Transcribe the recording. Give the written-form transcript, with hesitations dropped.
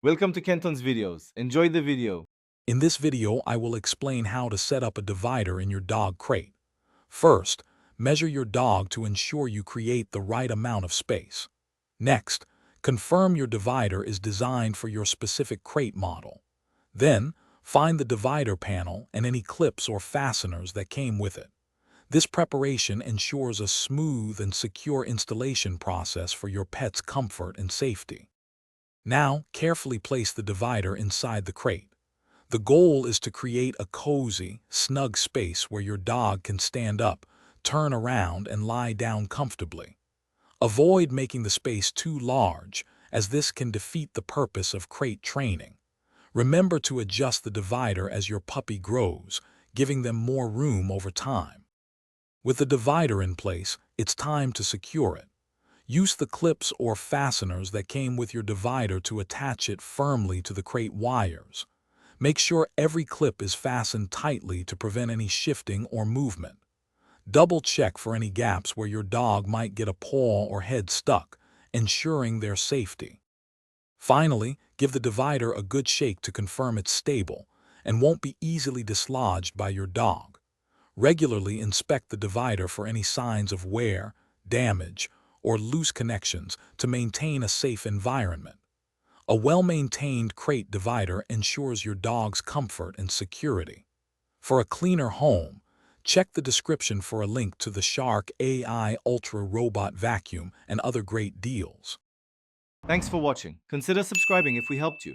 Welcome to Kenton's videos. Enjoy the video. In this video, I will explain how to set up a divider in your dog crate. First, measure your dog to ensure you create the right amount of space. Next, confirm your divider is designed for your specific crate model. Then, find the divider panel and any clips or fasteners that came with it. This preparation ensures a smooth and secure installation process for your pet's comfort and safety. Now, carefully place the divider inside the crate. The goal is to create a cozy, snug space where your dog can stand up, turn around, and lie down comfortably. Avoid making the space too large, as this can defeat the purpose of crate training. Remember to adjust the divider as your puppy grows, giving them more room over time. With the divider in place, it's time to secure it. Use the clips or fasteners that came with your divider to attach it firmly to the crate wires. Make sure every clip is fastened tightly to prevent any shifting or movement. Double check for any gaps where your dog might get a paw or head stuck, ensuring their safety. Finally, give the divider a good shake to confirm it's stable and won't be easily dislodged by your dog. Regularly inspect the divider for any signs of wear, damage, or loose connections to maintain a safe environment. A well-maintained crate divider ensures your dog's comfort and security. For a cleaner home, check the description for a link to the Shark AI Ultra Robot Vacuum and other great deals. Thanks for watching. Consider subscribing if we helped you.